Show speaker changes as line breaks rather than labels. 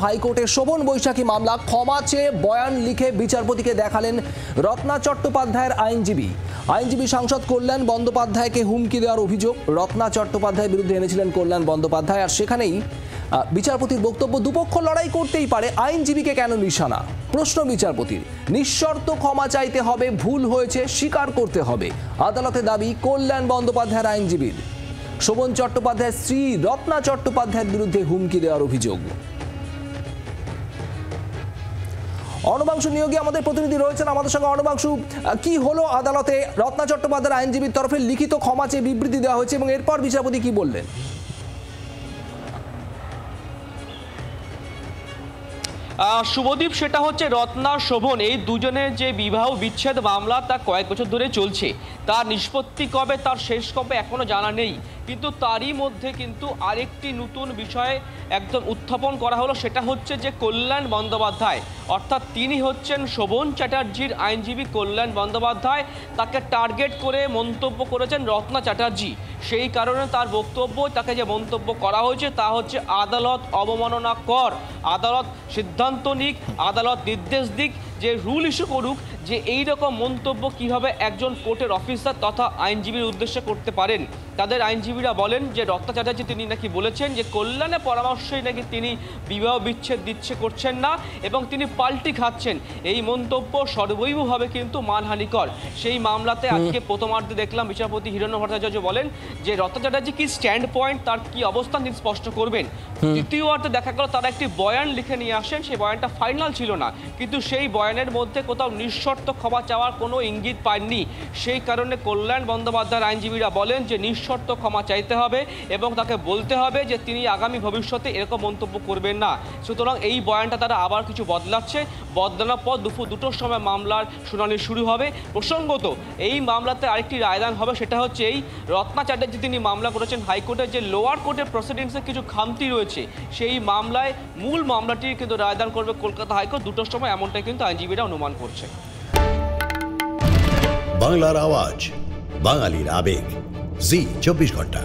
হাইকোর্টের শোভন বৈশাখী মামলা, ক্ষমা চেয়ে বয়ান লিখে বিচারপতিকে দেখালেন রত্না চট্টোপাধ্যায়ের আইনজীবী সাংসদ কল্যাণ বন্দ্যোপাধ্যায়কে হুমকি দেওয়ার অভিযোগ রত্না চট্টোপাধ্যায়ের বিরুদ্ধে এনেছিলেন কল্যাণ বন্দ্যোপাধ্যায়। আর সেখানেই বিচারপতির বক্তব্য, দুপক্ষ লড়াই করতেই পারে, আইনজীবীকে কেন নিশানা? প্রশ্ন বিচারপতির। নিঃশর্ত ক্ষমা চাইতে হবে, ভুল হয়েছে স্বীকার করতে হবে, আদালতে দাবি কল্যাণ বন্দ্যোপাধ্যায়ের আইনজীবীর। শোভন চট্টোপাধ্যায়ের স্ত্রী রত্না চট্টোপাধ্যায়ের বিরুদ্ধে হুমকি দেওয়ার অভিযোগ। অর্ণবাংশু নিয়োগী আমাদের প্রতিনিধি রয়েছেন আমাদের সঙ্গে। অর্ণবাংশু, কি হলো আদালতে? রত্না চট্টোপাধ্যায়ের আইনজীবীর তরফে লিখিত ক্ষমা চেয়ে বিবৃতি দেওয়া হয়েছে এবং এরপর বিচারপতি কি বললেন?
শুভদীপ, সেটা হচ্ছে রত্না শোভন এই দুজনের যে বিবাহ বিচ্ছেদ মামলা তা কয়েক বছর ধরে চলছে। তার নিষ্পত্তি কবে, তার শেষ কবে এখনো জানা নেই। কিন্তু তারই মধ্যে কিন্তু আরেকটি নতুন বিষয় একদম উত্থাপন করা হলো, সেটা হচ্ছে যে কল্যাণ বন্দ্যোপাধ্যায়, অর্থাৎ তিনি হচ্ছেন শোভন চ্যাটার্জির আইনজীবী কল্যাণ বন্দ্যোপাধ্যায়, তাকে টার্গেট করে মন্তব্য করেছেন রত্না চ্যাটার্জি। সেই কারণে তার বক্তব্য, তাকে যে মন্তব্য করা হয়েছে তা হচ্ছে আদালত অবমাননা কর, আদালত সিদ্ধান্ত নিক, আদালত নির্দেশ দিক, যে রুল ইস্যু করুক যে এই রকম মন্তব্য কিভাবে একজন কোর্টের অফিসার তথা আইনজীবীর উদ্দেশ্যে করতে পারেন। তাদের আইনজীবীরা বলেন যে রত্না চ্যাটার্জি তিনি নাকি বলেছেন যে কল্যাণের পরামর্শেই নাকি তিনি বিবাহ বিচ্ছেদ করছেন না এবং তিনি পাল্টি খাচ্ছেন। এই মন্তব্য সর্বৈবভাবে কিন্তু মানহানিকর। সেই মামলাতে আজকে প্রথমার্ধে দেখলাম বিচারপতি হিরণ্য ভট্টাচার্য বলেন যে রত্না চ্যাটার্জি কি স্ট্যান্ড পয়েন্ট, তার কি অবস্থান তিনি স্পষ্ট করবেন। দ্বিতীয়ার্ধে দেখা গেল তারা একটি বয়ান লিখে নিয়ে আসেন, সেই বয়ানটা ফাইনাল ছিল না, কিন্তু সেই বয়ানের মধ্যে কোথাও নিঃশর্ত ক্ষমা চাওয়ার কোনো ইঙ্গিত পাননি। সেই কারণে কল্যাণ বন্দ্যোপাধ্যায়ের আইনজীবীরা বলেন যে নিঃশর্ত ক্ষমা চাইতে হবে এবং তাকে বলতে হবে যে তিনি আগামী ভবিষ্যতে এরকম মন্তব্য করবেন না। সুতরাং এই বয়ানটা তারা আবার কিছু বদলানোর পর দুপুর 2টোর সময় মামলার শুনানি শুরু হবে। প্রসঙ্গত এই মামলাতে আরেকটি রায়দান হবে, সেটা হচ্ছে এই রত্না চ্যাটার্জি তিনি মামলা করেছেন হাইকোর্টের যে লোয়ার কোর্টের প্রসিডিংসের কিছু খামতি রয়েছে, সেই মামলায় মূল মামলাটির কিন্তু রায়দান করবে কলকাতা হাইকোর্ট 2টোর সময়, এমনটাই কিন্তু আইনজীবীরা অনুমান করছে।
বাংলার আওয়াজ, বাঙালির আবেগ, জি 24 ঘন্টা।